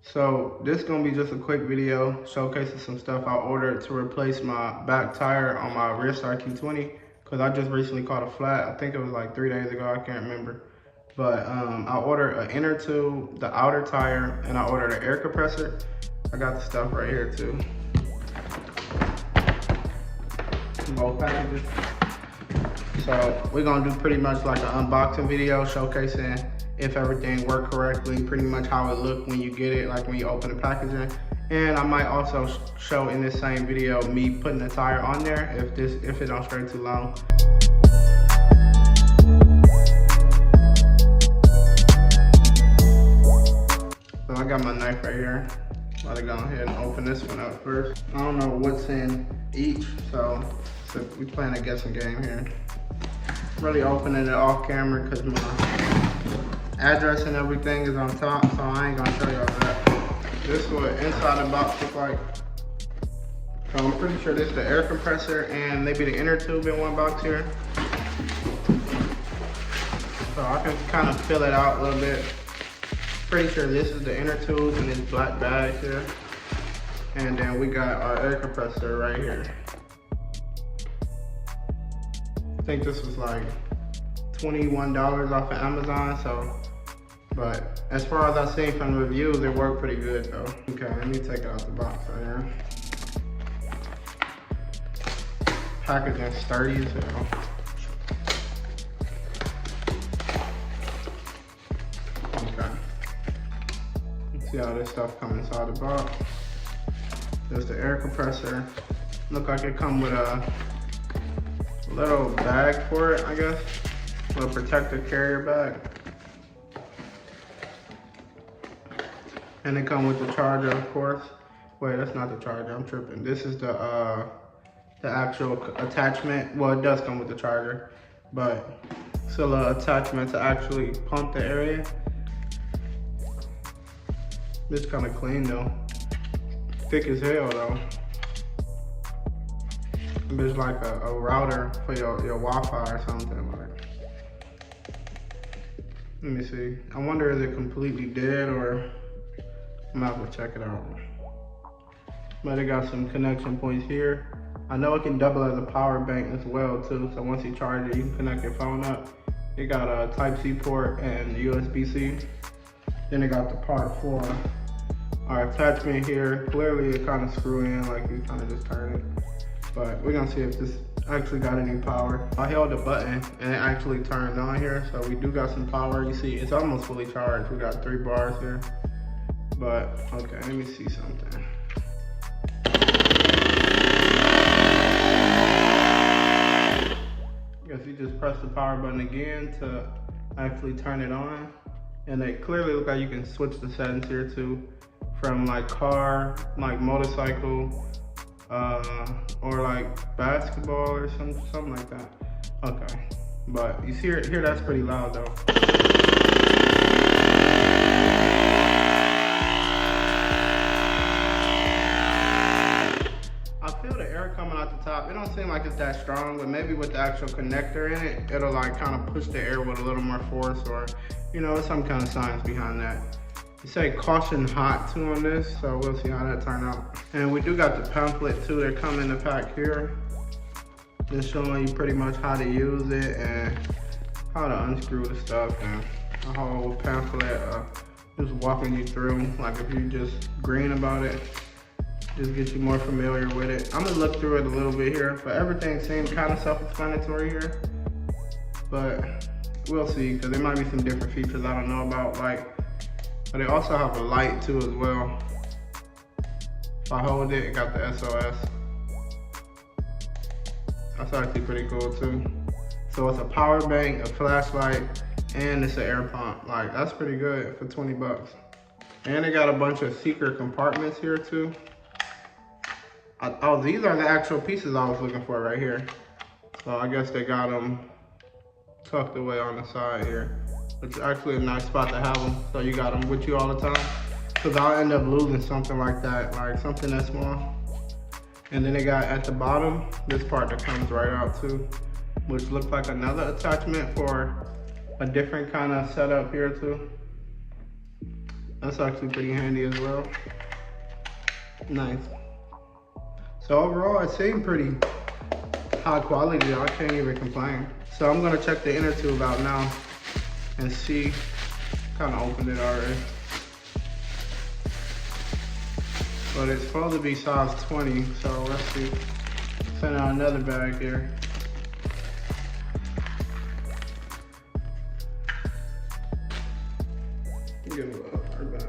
So this is gonna be just a quick video showcasing some stuff I ordered to replace my back tire on my rear RQ20 because I just recently caught a flat. I think it was like 3 days ago, I can't remember. But I ordered an inner tube, the outer tire, and I ordered an air compressor. I got the stuff right here too. Both packages. So we're gonna do pretty much like an unboxing video showcasing if everything worked correctly, pretty much how it looked when you get it, like when you open the packaging. And I might also show in this same video me putting the tire on there if it don't stray too long. So I got my knife right here. About to go ahead and open this one up first. I don't know what's in each, so we playing a guessing game here. Really opening it off camera because my address and everything is on top, so I ain't gonna show y'all that. This is what inside the box looks like. So I'm pretty sure this is the air compressor and maybe the inner tube in one box here. So I can kind of fill it out a little bit. Pretty sure this is the inner tube in this black bag here. And then we got our air compressor right here. I think this was like $21 off of Amazon, so, but as far as I've seen from the reviews, it worked pretty good though. Okay, let me take it out the box right here. Packaging sturdy as hell. Okay. Let's see how this stuff comes inside the box. There's the air compressor. Look like it comes with a little bag for it, I guess. A little protective carrier bag. And it comes with the charger, of course. Wait, that's not the charger, I'm tripping. This is the actual attachment. Well, it does come with the charger, but it's a little attachment to actually pump the area. This kind of clean though. Thick as hell though. It's like a router for your Wi-Fi or something like. Let me see. I wonder is it completely dead or I'm gonna have to check it out. But it got some connection points here. I know it can double as a power bank as well too. So once you charge it, you can connect your phone up. It got a Type-C port and USB-C. Then it got the part for our attachment here. Clearly it kind of screw in, like you kind of just turn it. But we're gonna see if this actually got any power. I held the button and it actually turned on here. So we do got some power. You see, it's almost fully charged. We got 3 bars here. But, okay, let me see something. I guess you just press the power button again to actually turn it on. And it clearly looks like you can switch the settings here too. From like car, like motorcycle, or like basketball or something like that. Okay, but you see here that's pretty loud though. I feel the air coming out the top. It don't seem like it's that strong, but maybe with the actual connector in it, it'll like kind of push the air with a little more force, or you know, some kind of science behind that. You say caution hot too on this, so we'll see how that turn out. And we do got the pamphlet too that come in the pack here. Just showing you pretty much how to use it and how to unscrew the stuff, and a whole pamphlet just walking you through, like if you're just green about it, just get you more familiar with it. I'm gonna look through it a little bit here, but everything seems kind of self-explanatory here. But we'll see, because there might be some different features I don't know about, like, but they also have a light too as well. If I hold it, it got the SOS. That's actually pretty cool too. So it's a power bank, a flashlight, and it's an air pump. Like, that's pretty good for 20 bucks. And they got a bunch of secret compartments here too. Oh, these are the actual pieces I was looking for right here. So I guess they got them tucked away on the side here. It's actually a nice spot to have them, so you got them with you all the time. Because I'll end up losing something like that, like something that small. And then they got at the bottom, this part that comes right out too, which looks like another attachment for a different kind of setup here too. That's actually pretty handy as well. Nice. So overall, it seemed pretty high quality. I can't even complain. So I'm gonna check the inner tube out now and see. Kind of opened it already. But it's supposed to be size 20, so let's see. Send out another bag here. Give it our bag.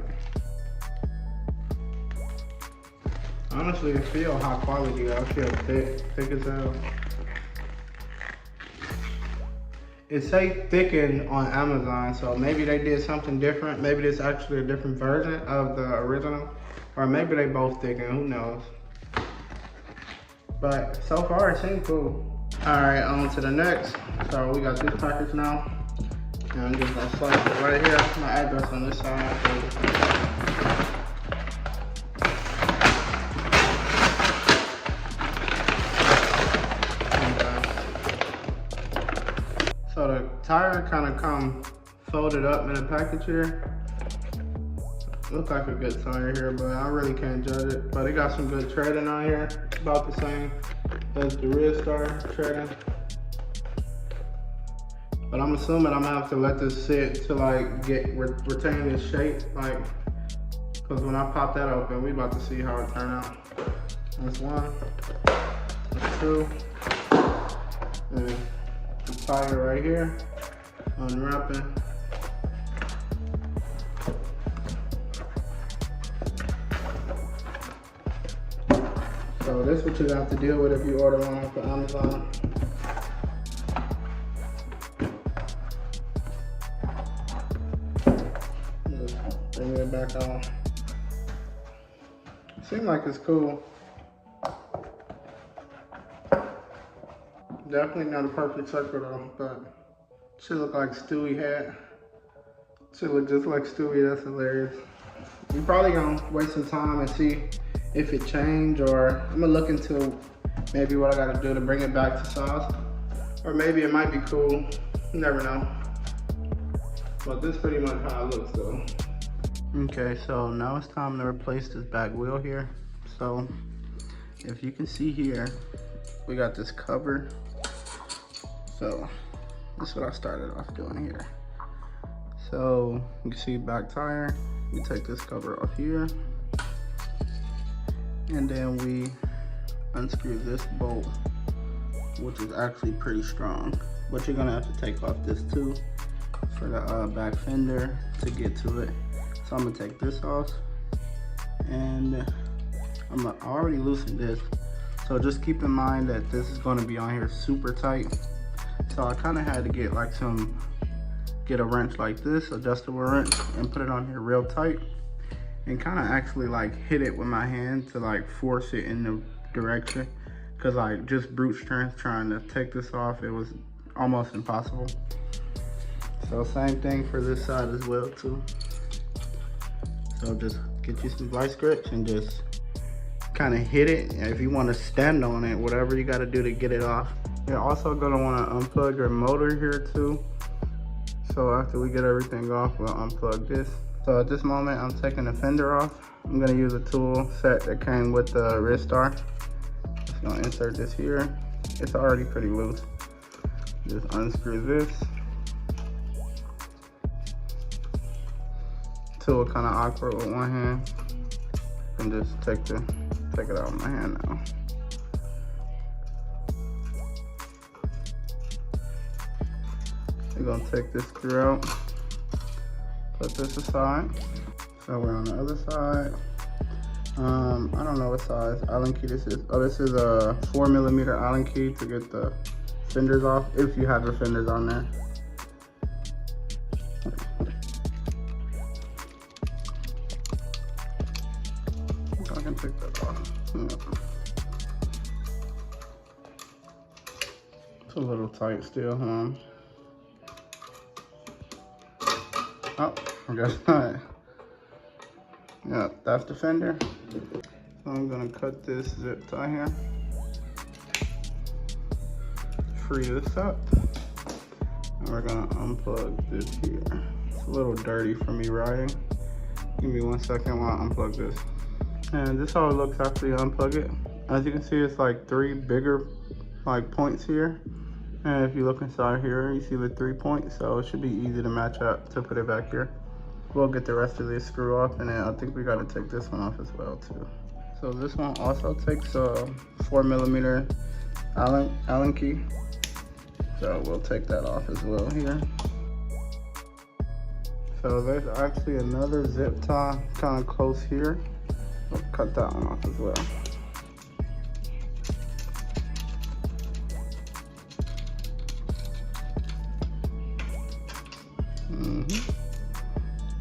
Honestly, it feels high quality. I feel thick as hell. It say thickened on Amazon, so maybe they did something different. Maybe this is actually a different version of the original, or maybe they both thickened, who knows. But so far it seems cool. All right, on to the next. So we got this package now. And I'm just gonna slide it right here. My address on this side. So the tire kind of come folded up in the package here. Looks like a good tire here, but I really can't judge it. But it got some good treading on here. About the same as the Ridstar treading. But I'm assuming I'm gonna have to let this sit to like retain its shape, like, cause when I pop that open, we about to see how it turn out. That's one, that's two, and the tire right here, unwrapping. So this is what you have to deal with if you order one off of Amazon. Just bring it back on. Seems like it's cool. Definitely not a perfect circle though, but should look like Stewie hat. Should look just like Stewie, that's hilarious. We probably gonna waste some time and see if it changed, or I'm gonna look into maybe what I gotta do to bring it back to size. Or maybe it might be cool, you never know. But this is pretty much how it looks though. Okay, so now it's time to replace this back wheel here. So if you can see here, we got this cover. So this is what I started off doing here. So you can see back tire, we take this cover off here, and then we unscrew this bolt, which is actually pretty strong, but you're gonna have to take off this too for the back fender to get to it. So I'm gonna take this off, and I already loosened this, so just keep in mind that this is gonna be on here super tight. So I kind of had to get a wrench like this, adjustable wrench, and put it on here real tight, and kind of actually like hit it with my hand to like force it in the direction, because like just brute strength trying to take this off, it was almost impossible. So same thing for this side as well too. So just get you some vice grips and just kind of hit it. And if you want to stand on it, whatever you got to do to get it off. You're also going to want to unplug your motor here too. So after we get everything off, we'll unplug this. So at this moment, I'm taking the fender off. I'm gonna use a tool set that came with the Ridstar. Just gonna insert this here. It's already pretty loose. Just unscrew this. Tool kind of awkward with one hand. And just take it out of my hand now. We're gonna take this screw out. Put this aside. So we're on the other side. I don't know what size Allen key this is. Oh, this is a 4mm Allen key to get the fenders off, if you have your fenders on there. I can take that off. Yeah. It's a little tight still, huh? Oh, I guess not. Yeah, that's the fender. So I'm gonna cut this zip tie here. Free this up. And we're gonna unplug this here. It's a little dirty for me riding. Give me 1 second while I unplug this. And this is how it looks after you unplug it. As you can see, it's like 3 bigger like points here. And if you look inside here, you see the 3 points. So it should be easy to match up to put it back here. We'll get the rest of this screw off, and then I think we gotta take this one off as well too. So this one also takes a 4mm Allen key. So we'll take that off as well here. So there's actually another zip tie kind of close here. We'll cut that one off as well.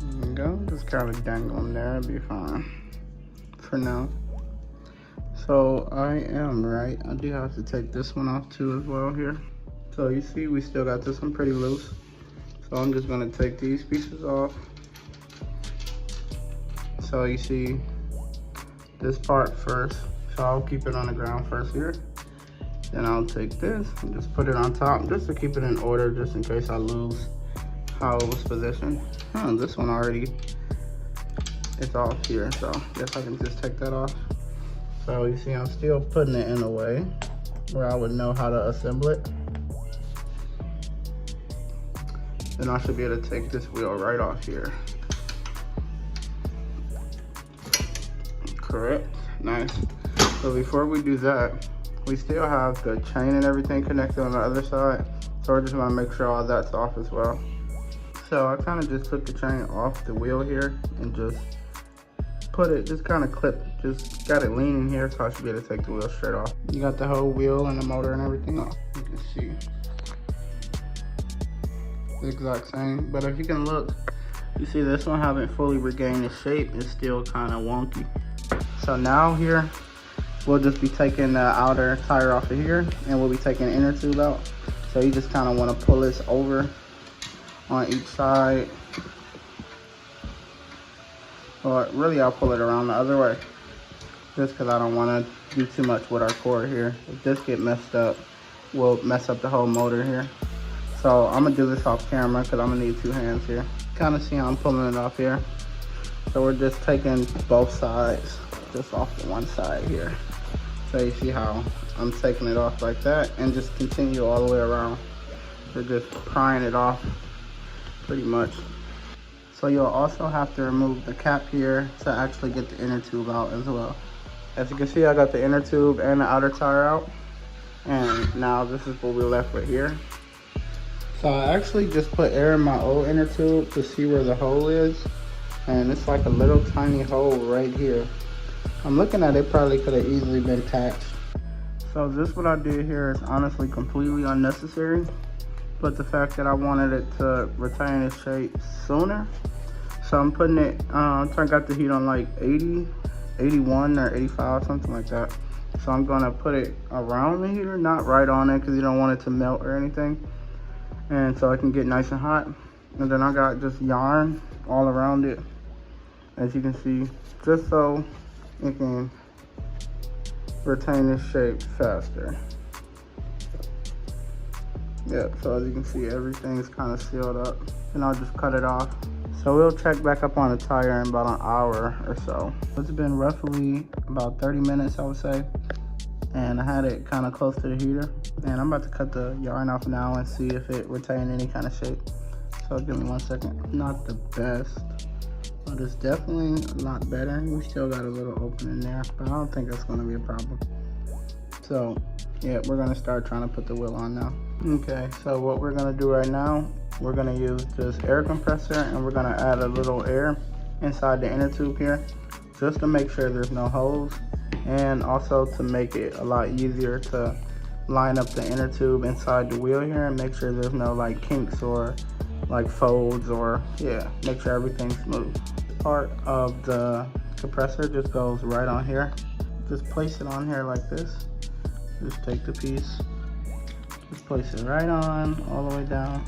There you go. Just kind of dangle them there. It'll be fine for now. So I am right. I do have to take this one off too as well here. So you see we still got this one pretty loose. So I'm just gonna take these pieces off. So you see this part first. So I'll keep it on the ground first here. Then I'll take this and just put it on top just to keep it in order, just in case I lose how it was positioned. This one already is off here, so I guess I can just take that off. So you see I'm still putting it in a way where I would know how to assemble it. Then I should be able to take this wheel right off here. Correct, nice. So before we do that, we still have the chain and everything connected on the other side. So we're just gonna make sure all that's off as well. So I kind of just took the chain off the wheel here and just put it, just kind of clip, just got it leaning here, so I should be able to take the wheel straight off. You got the whole wheel and the motor and everything off. You can see the exact same, but if you can look, you see this one haven't fully regained its shape. It's still kind of wonky. So now here, we'll just be taking the outer tire off of here, and we'll be taking the inner tube out. So you just kind of want to pull this over on each side. Or really, I'll pull it around the other way, just because I don't want to do too much with our cord here. If this get messed up, we'll mess up the whole motor here. So I'm gonna do this off camera because I'm gonna need 2 hands here. Kind of see how I'm pulling it off here. So we're just taking both sides, just off the one side here. So you see how I'm taking it off like that, and just continue all the way around. We're just prying it off pretty much. So you'll also have to remove the cap here to actually get the inner tube out as well. As you can see, I got the inner tube and the outer tire out. And now this is what we're left with here. So I actually just put air in my old inner tube to see where the hole is. And it's like a little tiny hole right here. I'm looking at it, probably could have easily been patched. So this what I did here is honestly completely unnecessary. But the fact that I wanted it to retain its shape sooner. So I'm putting it, I got the heat on like 80, 81 or 85, something like that. So I'm gonna put it around the heater, not right on it, because you don't want it to melt or anything. And so it can get nice and hot. And then I got just yarn all around it, as you can see, just so it can retain its shape faster. Yep, so as you can see, everything's kind of sealed up. And I'll just cut it off. So we'll check back up on the tire in about an hour or so. It's been roughly about 30 minutes, I would say. And I had it kind of close to the heater. And I'm about to cut the yarn off now and see if it retained any kind of shape. So give me 1 second. Not the best, but it's definitely a lot better. We still got a little opening there, but I don't think that's gonna be a problem. So yeah, we're gonna start trying to put the wheel on now. Okay, so what we're gonna do right now, we're gonna use this air compressor, and we're gonna add a little air inside the inner tube here, just to make sure there's no holes, and also to make it a lot easier to line up the inner tube inside the wheel here and make sure there's no like kinks or like folds, or yeah, make sure everything's smooth. Part of the compressor just goes right on here. Just place it on here like this. Just take the piece, just place it right on all the way down,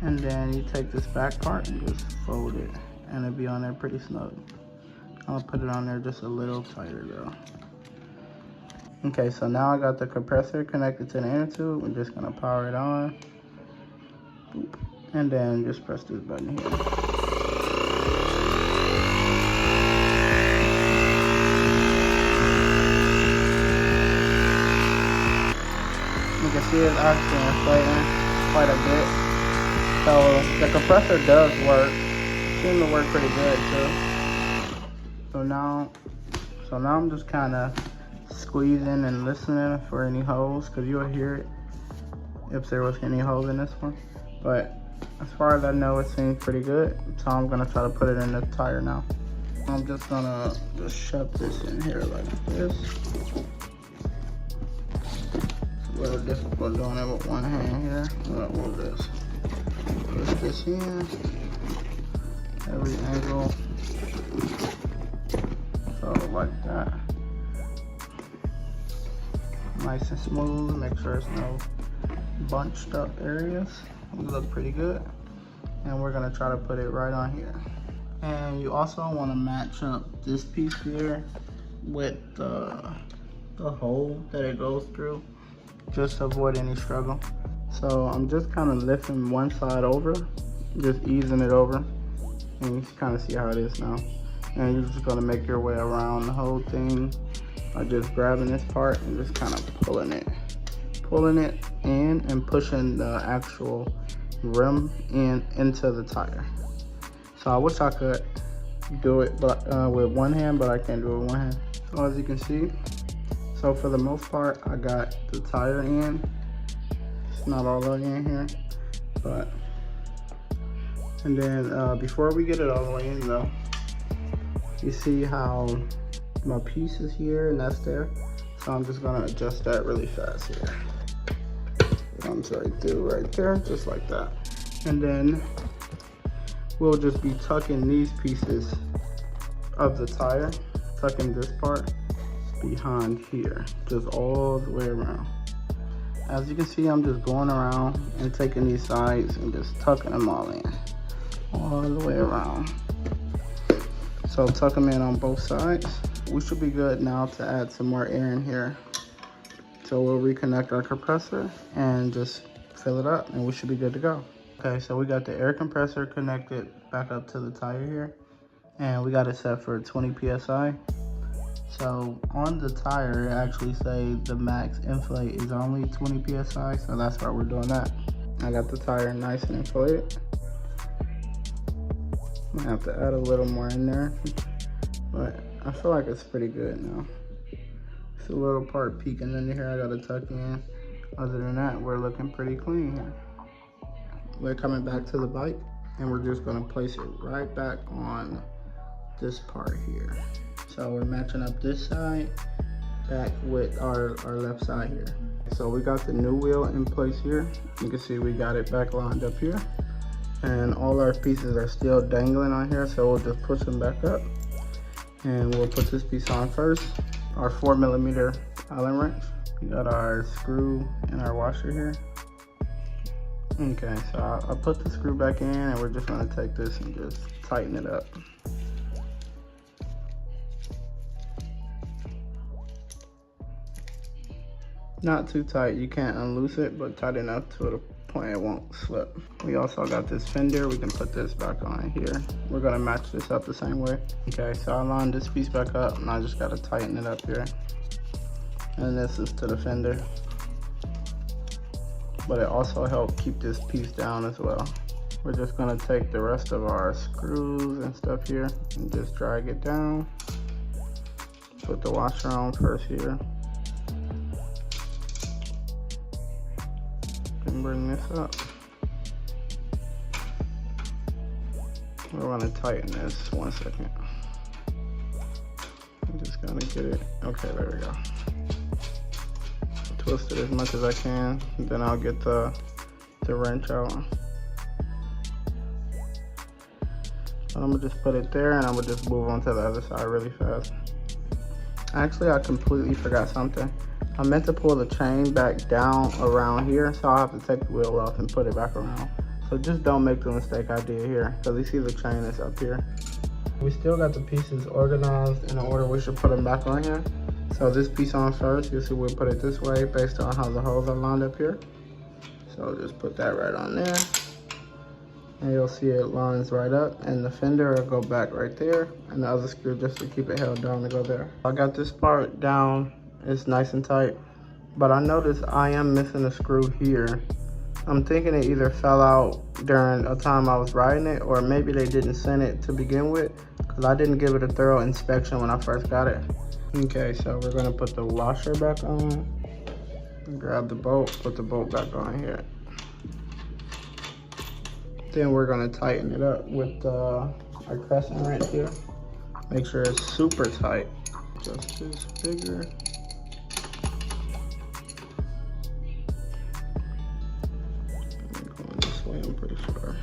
and then you take this back part and just fold it, and it'll be on there pretty snug. I'll put it on there just a little tighter though. Okay, so now I got the compressor connected to the inner tube. We're just gonna power it on, and then just press this button here. see it's actually inflating quite a bit. So the compressor does work. Seems to work pretty good too. So now I'm just kind of squeezing and listening for any holes, because you'll hear it if there was any holes in this one. But as far as I know, it seems pretty good. So I'm gonna try to put it in the tire now. I'm just gonna shove this in here like this. It's a little difficult doing it with one hand here. We'll just push this in every angle. So like that. Nice and smooth. Make sure there's no bunched up areas. We look pretty good. And we're gonna try to put it right on here. And you also want to match up this piece here with the hole that it goes through, just to avoid any struggle. So I'm just kind of lifting one side over, just easing it over, and you can kind of see how it is now. And you're just gonna make your way around the whole thing by just grabbing this part and just kind of pulling it in and pushing the actual rim into the tire. So I wish I could do it with one hand, but I can't do it with one hand. So as you can see, so for the most part, I got the tire in. It's not all the way in here, but, and then before we get it all the way in though, you see how my piece is here and that's there. So I'm just gonna adjust that really fast here. It comes right through right there, just like that. And then we'll just be tucking these pieces of the tire, tucking this part behind here, just all the way around. As you can see, I'm just going around and taking these sides and just tucking them all in, all the way around. So tuck them in on both sides. We should be good now to add some more air in here. So we'll reconnect our compressor and just fill it up and we should be good to go. Okay, so we got the air compressor connected back up to the tire here, and we got it set for 20 PSI. So on the tire, it actually say the max inflate is only 20 PSI, so that's why we're doing that. I got the tire nice and inflated. I'm gonna have to add a little more in there, but I feel like it's pretty good now. It's a little part peeking in here I gotta tuck in. Other than that, we're looking pretty clean here. We're coming back to the bike and we're just gonna place it right back on this part here. So we're matching up this side back with our left side here. So we got the new wheel in place here. You can see we got it back lined up here. And all our pieces are still dangling on here, so we'll just push them back up. And we'll put this piece on first. Our 4mm Allen wrench. We got our screw and our washer here. Okay, so I'll put the screw back in and we're just gonna take this and just tighten it up. Not too tight, you can't unloose it, but tight enough to the point it won't slip. We also got this fender, we can put this back on here. We're gonna match this up the same way. Okay, so I lined this piece back up and I just gotta tighten it up here. And this is to the fender. But it also helps keep this piece down as well. We're just gonna take the rest of our screws and stuff here and just drag it down. Put the washer on first here. And bring this up. We're gonna tighten this 1 second. I'm just gonna get it. Okay, there we go. Twist it as much as I can, and then I'll get the wrench out. I'm gonna just put it there and I'm gonna just move on to the other side really fast. Actually, I completely forgot something. I meant to pull the chain back down around here, so I'll have to take the wheel off and put it back around. So just don't make the mistake I did here, because you see the chain is up here. We still got the pieces organized in the order we should put them back on here. So this piece on first, you see we'll put it this way based on how the holes are lined up here. So just put that right on there. And you'll see it lines right up, and the fender will go back right there, and the other screw just to keep it held down to go there. I got this part down, it's nice and tight. but I noticed I am missing a screw here. I'm thinking it either fell out during a time I was riding it, or maybe they didn't send it to begin with, because I didn't give it a thorough inspection when I first got it. Okay, so we're gonna put the washer back on. Grab the bolt, put the bolt back on here. Then we're gonna tighten it up with our crescent wrench here. Make sure it's super tight. Just this bigger. Going this way, I'm pretty sure.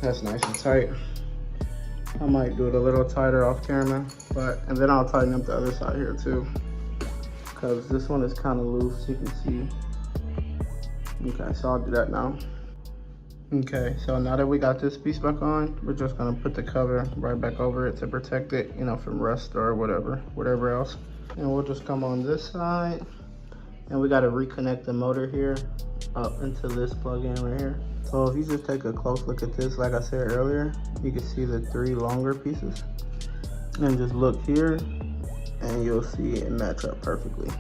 That's nice and tight. I might do it a little tighter off camera, and then I'll tighten up the other side here too, because this one is kind of loose, you can see. Okay, so I'll do that now. Okay, so now that we got this piece back on, we're just gonna put the cover right back over it to protect it, you know, from rust or whatever else. And we'll just come on this side, and we gotta reconnect the motor here up into this plug-in right here. So if you just take a close look at this, like I said earlier, you can see the 3 longer pieces. And just look here, and you'll see it match up perfectly.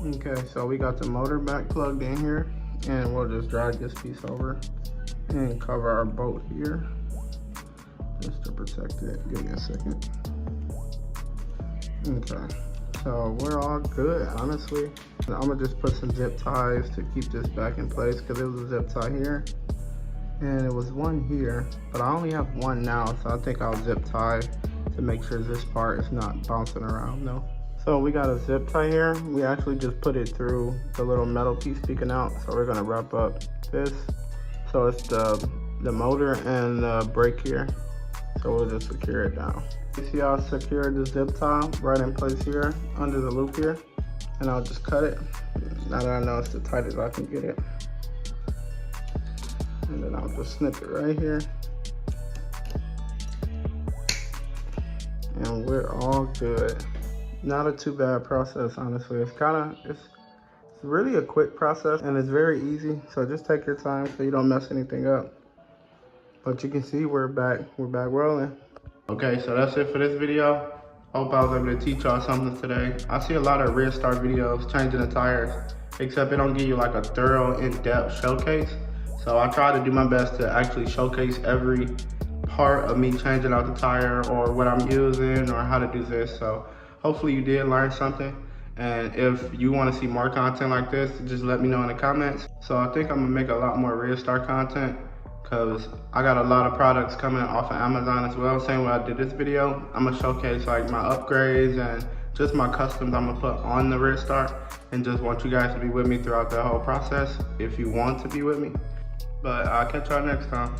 Okay, so we got the motor back plugged in here, and we'll just drag this piece over and cover our bolt here, just to protect it. Give me a second. Okay, so we're all good, honestly. I'm gonna just put some zip ties to keep this back in place, because there was a zip tie here, and it was one here, but I only have one now, so I think I'll zip tie to make sure this part is not bouncing around, no. So we got a zip tie here. We actually just put it through the little metal piece peeking out. So we're gonna wrap up this. So it's the motor and the brake here. So we'll just secure it down. You see how I secured the zip tie right in place here under the loop here? And I'll just cut it. Now that I know it's the tightest I can get it. And then I'll just snip it right here. And we're all good. Not a too bad process, honestly. It's really a quick process, and it's very easy. So just take your time so you don't mess anything up. But you can see we're back rolling. Okay, so that's it for this video. Hope I was able to teach y'all something today. I see a lot of rear start videos changing the tires, except it don't give you like a thorough, in-depth showcase. So I try to do my best to actually showcase every part of me changing out the tire, or what I'm using, or how to do this. So hopefully you did learn something. And if you want to see more content like this, just let me know in the comments. So I think I'm gonna make a lot more rear start content, because I got a lot of products coming off of Amazon as well. Same way I did this video, I'm gonna showcase like my upgrades and just my customs I'm gonna put on the rear start, and just want you guys to be with me throughout the whole process if you want to be with me. But I'll catch y'all next time.